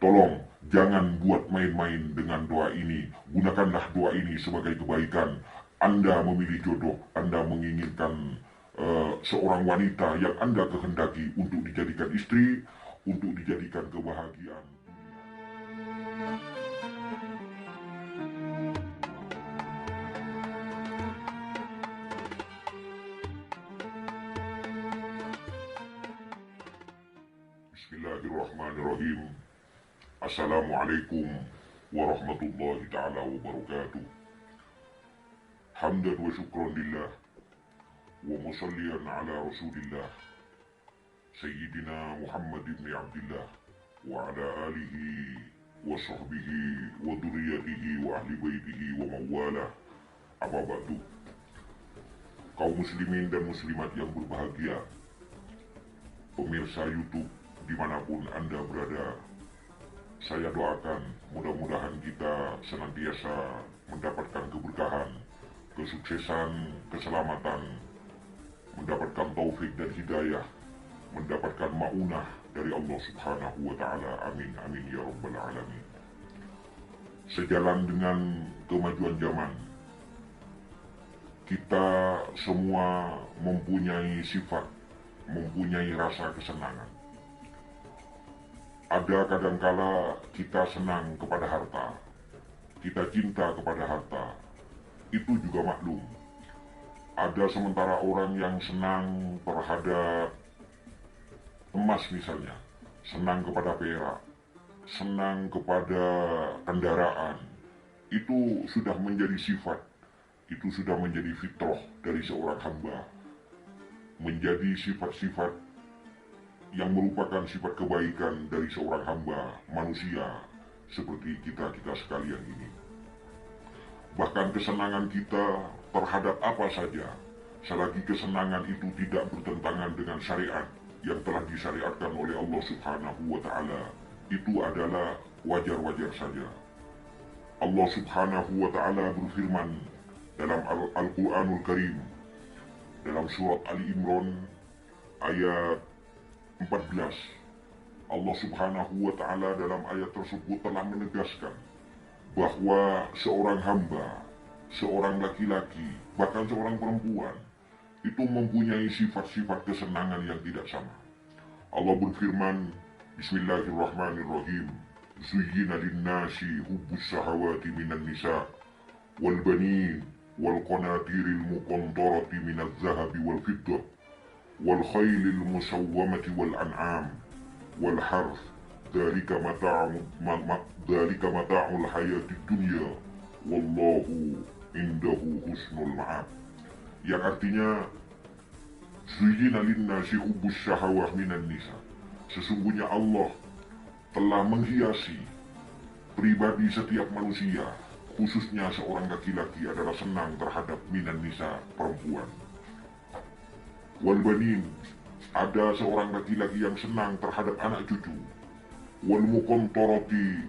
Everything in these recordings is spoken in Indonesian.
Tolong jangan buat main-main dengan doa ini. Gunakanlah doa ini sebagai kebaikan. Anda memilih jodoh, Anda menginginkan seorang wanita yang Anda kehendaki untuk dijadikan istri, untuk dijadikan kebahagiaan. Bismillahirrahmanirrahim. Assalamualaikum warahmatullahi ta'ala wabarakatuh. Hamdan wa syukran lillah wa musalliyan ala rasulillah Sayyidina Muhammad ibn Abdillah wa ala alihi wa sahbihi wa duriyatihi wa ahli baitihi wa mawalah. Amma ba'du. Kaum muslimin dan muslimat yang berbahagia, pemirsa YouTube dimanapun Anda berada, saya doakan mudah-mudahan kita senantiasa mendapatkan keberkahan, kesuksesan, keselamatan, mendapatkan taufik dan hidayah, mendapatkan maunah dari Allah Subhanahu wa Ta'ala. Amin amin ya rabbal alamin. Sejalan dengan kemajuan zaman, kita semua mempunyai sifat, mempunyai rasa kesenangan. Ada kadangkala kita senang kepada harta, kita cinta kepada harta, itu juga maklum. Ada sementara orang yang senang terhadap emas misalnya, senang kepada perak, senang kepada kendaraan. Itu sudah menjadi sifat, itu sudah menjadi fitrah dari seorang hamba. Menjadi sifat-sifat yang merupakan sifat kebaikan dari seorang hamba manusia seperti kita-kita sekalian ini. Bahkan kesenangan kita terhadap apa saja, selagi kesenangan itu tidak bertentangan dengan syariat yang telah disyariatkan oleh Allah Subhanahu wa Ta'ala, itu adalah wajar-wajar saja. Allah Subhanahu wa Ta'ala berfirman dalam Al-Quranul Karim, dalam surat Ali Imran ayat 14, Allah Subhanahu wa Ta'ala dalam ayat tersebut telah menegaskan bahwa seorang hamba, seorang laki-laki, bahkan seorang perempuan itu mempunyai sifat-sifat kesenangan yang tidak sama. Allah berfirman, Bismillahirrahmanirrahim, Zuyyina linnasi hubbus syahawati minan nisa wal banin wal qanatiril muqantarati minaz zahabi wal fiddah wal khaylil musawwamati wal an'am wal harth dzalika mata'ul hayatid dunya wallahu indahu husnul ma'ab. Yang artinya, zuyyina linnasi hubbus syahawah minan nisa, sesungguhnya Allah telah menghiasi pribadi setiap manusia, khususnya seorang laki-laki adalah senang terhadap minan nisa, perempuan. Wal banin, ada seorang laki-laki yang senang terhadap anak cucu. Wal muqantarati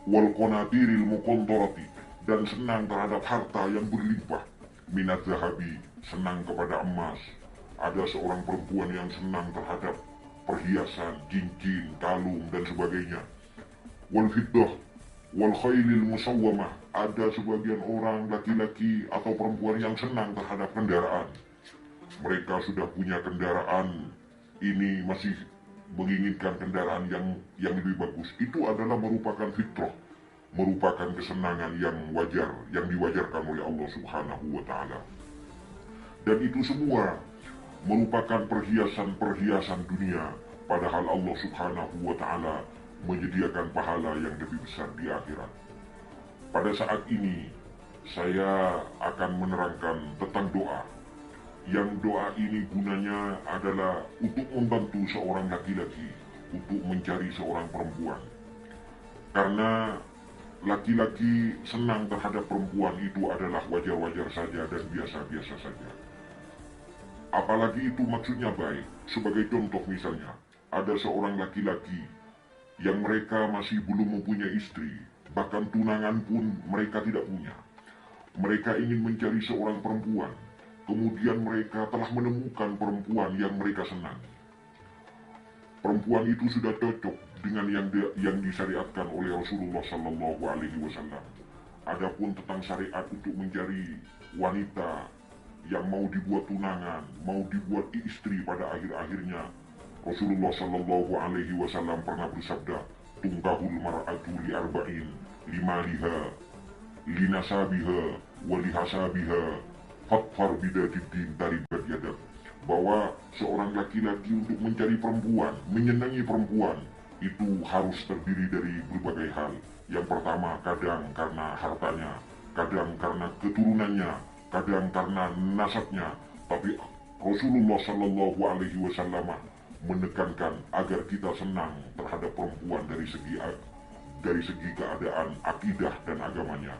wal qanatiril muqantarati, dan senang terhadap harta yang berlimpah. Minat zahabi, senang kepada emas. Ada seorang perempuan yang senang terhadap perhiasan, cincin, kalung dan sebagainya. Wal fiddah wal khaylil musawwamah, ada sebagian orang laki-laki atau perempuan yang senang terhadap kendaraan. Mereka sudah punya kendaraan, ini masih menginginkan kendaraan yang lebih bagus. Itu adalah merupakan fitrah, merupakan kesenangan yang wajar, yang diwajarkan oleh Allah Subhanahu wa Ta'ala. Dan itu semua merupakan perhiasan-perhiasan dunia, padahal Allah Subhanahu wa Ta'ala menyediakan pahala yang lebih besar di akhirat. Pada saat ini saya akan menerangkan tentang doa, yang doa ini gunanya adalah untuk membantu seorang laki-laki untuk mencari seorang perempuan. Karena laki-laki senang terhadap perempuan itu adalah wajar-wajar saja dan biasa-biasa saja. Apalagi itu maksudnya baik. Sebagai contoh misalnya, ada seorang laki-laki yang mereka masih belum mempunyai istri, bahkan tunangan pun mereka tidak punya. Mereka ingin mencari seorang perempuan, kemudian mereka telah menemukan perempuan yang mereka senangi. Perempuan itu sudah cocok dengan yang disyariatkan oleh Rasulullah Sallallahu Alaihi Wasallam. Adapun tentang syariat untuk mencari wanita yang mau dibuat tunangan, mau dibuat istri pada akhir-akhirnya, Rasulullah Sallallahu Alaihi Wasallam pernah bersabda, tungkahul mar'atu li arba'in, limaliha, linasabiha, walihasabiha, fatfar bidatid taribat yadak. Bahwa seorang laki-laki untuk mencari perempuan, menyenangi perempuan, itu harus terdiri dari berbagai hal. Yang pertama, kadang karena hartanya, kadang karena keturunannya, kadang karena nasabnya. Tapi Rasulullah Shallallahu Alaihi Wasallam menekankan agar kita senang terhadap perempuan dari segi keadaan akidah dan agamanya.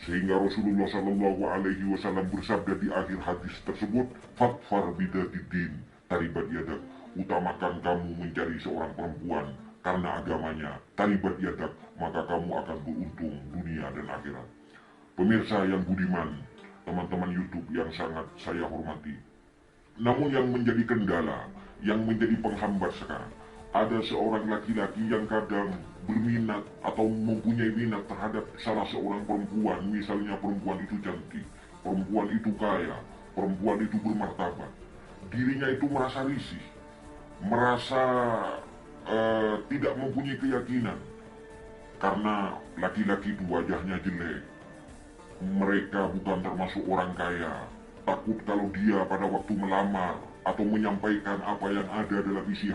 Sehingga Rasulullah Shallallahu Alaihi Wasallam bersabda di akhir hadis tersebut, fatfar bidatidin taribat yadak, utamakan kamu mencari seorang perempuan karena agamanya, taribat yadak, maka kamu akan beruntung dunia dan akhirat. Pemirsa yang budiman, teman-teman YouTube yang sangat saya hormati, namun yang menjadi kendala, yang menjadi penghambat sekarang, ada seorang laki-laki yang kadang berminat atau mempunyai minat terhadap salah seorang perempuan. Misalnya perempuan itu cantik, perempuan itu kaya, perempuan itu bermartabat. Dirinya itu merasa risih, merasa tidak mempunyai keyakinan karena laki-laki itu wajahnya jelek, mereka bukan termasuk orang kaya. Takut kalau dia pada waktu melamar atau menyampaikan apa yang ada dalam isi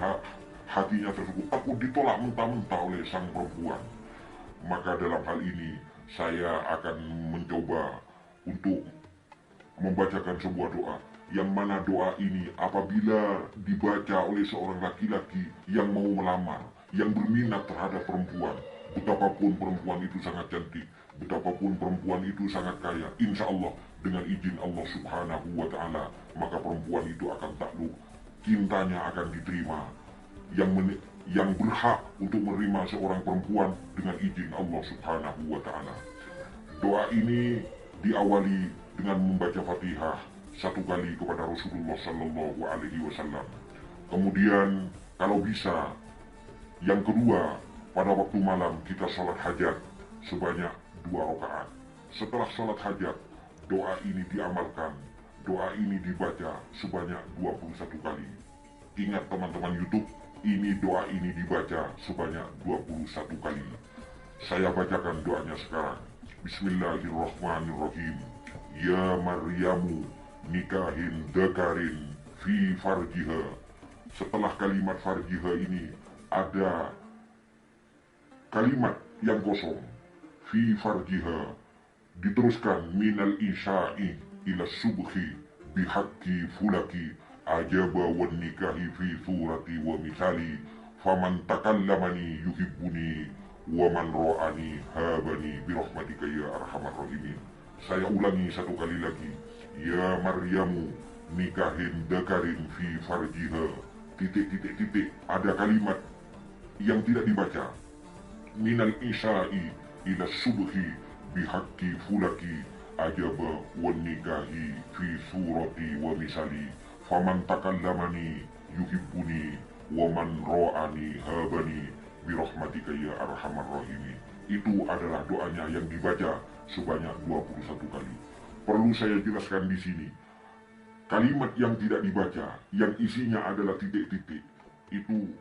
hatinya tersebut, takut ditolak mentah-mentah oleh sang perempuan. Maka dalam hal ini saya akan mencoba untuk membacakan sebuah doa, yang mana doa ini apabila dibaca oleh seorang laki-laki yang mau melamar, yang berminat terhadap perempuan, betapapun perempuan itu sangat cantik, betapapun perempuan itu sangat kaya, insya Allah dengan izin Allah Subhanahu wa Ta'ala, maka perempuan itu akan takluk, cintanya akan diterima. Yang berhak untuk menerima seorang perempuan dengan izin Allah Subhanahu wa Ta'ala. Doa ini diawali dengan membaca Fatihah satu kali kepada Rasulullah Sallallahu Alaihi Wasallam. Kemudian kalau bisa, yang kedua, pada waktu malam kita sholat hajat sebanyak 2 rakaat. Setelah sholat hajat, doa ini diamalkan, doa ini dibaca sebanyak 21 kali. Ingat teman-teman YouTube, ini doa ini dibaca sebanyak 21 kali. Saya bacakan doanya sekarang. Bismillahirrahmanirrahim. Ya Maryamu nikahin dakarin fi farjiha. Setelah kalimat farjiha ini ada kalimat yang kosong. Fi farjiha. Diteruskan minal isya'i ila subhi bihaqqi fulaki ajaba wan nikahi fi surati wa misali faman takallamani yuhibbuni wa man ra'ani habani birahmatika ya arhamar rahimin. Saya ulangi satu kali lagi. Ya Maryamu nikahin dakarin fi farjiha. Titik. Ada kalimat yang tidak dibaca. Minal isya'i ila subhi bihaqqi fulaki ajaba wan nikahi fi surati wa misali faman takallamani yuhibbuni wa man ra'ani habani birahmatika ya arhamar rahimin. Itu adalah doanya yang dibaca sebanyak 21 kali. Perlu saya jelaskan di sini, kalimat yang tidak dibaca, yang isinya adalah titik-titik, itu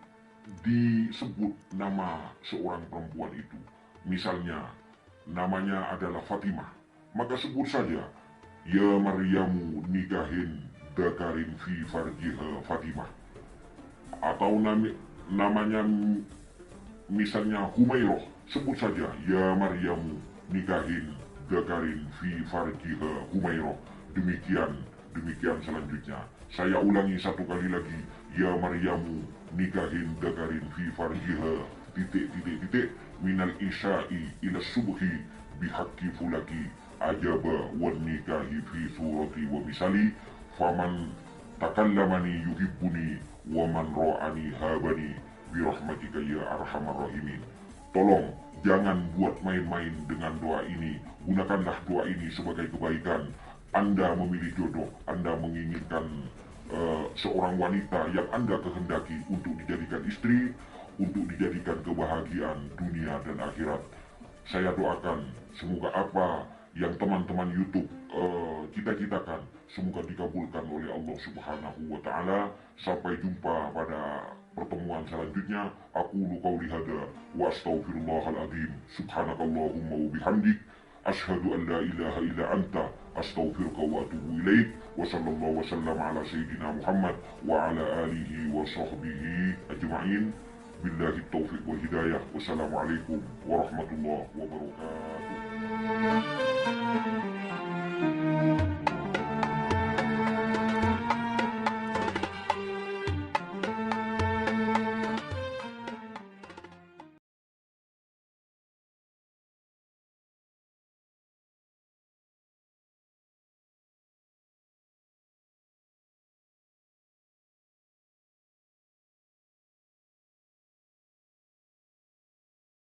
disebut nama seorang perempuan itu. Misalnya namanya adalah Fatimah, maka sebut saja ya Maryamu nikahin dakarin fi farjiha Fatimah. Atau namanya misalnya Humairah, sebut saja ya Maryamu nikahin dakarin fi farjiha Humairah. Demikian selanjutnya. Saya ulangi satu kali lagi. Ya Maryamu nikahin dakarin fi farjiha titik minal isya'i ila subhi bihaqqi fulaki ajaba wan nikahi fi surati wa misali faman takallamani yuhibbuni wa man ra'ani habani birahmatika ya arhamar rahimin. Tolong jangan buat main-main dengan doa ini. Gunakanlah doa ini sebagai kebaikan. Anda memilih jodoh, Anda menginginkan seorang wanita yang Anda kehendaki untuk dijadikan istri, untuk dijadikan kebahagiaan dunia dan akhirat. Saya doakan semoga apa yang teman-teman YouTube cita-citakan semoga dikabulkan oleh Allah Subhanahu wa taala. Sampai jumpa pada pertemuan selanjutnya. Aku qauli hada wa astaghfirullahal azim. Subhanakallahumma wa bihamdik asyhadu an la ilaha illa anta astaghfiruka wa atubu ilaik. Wa sallallahu wasallam ala sayyidina Muhammad wa ala alihi wa sahbihi ajma'in. Billahi taufiq wal hidayah. Wassalamualaikum warahmatullahi wabarakatuh.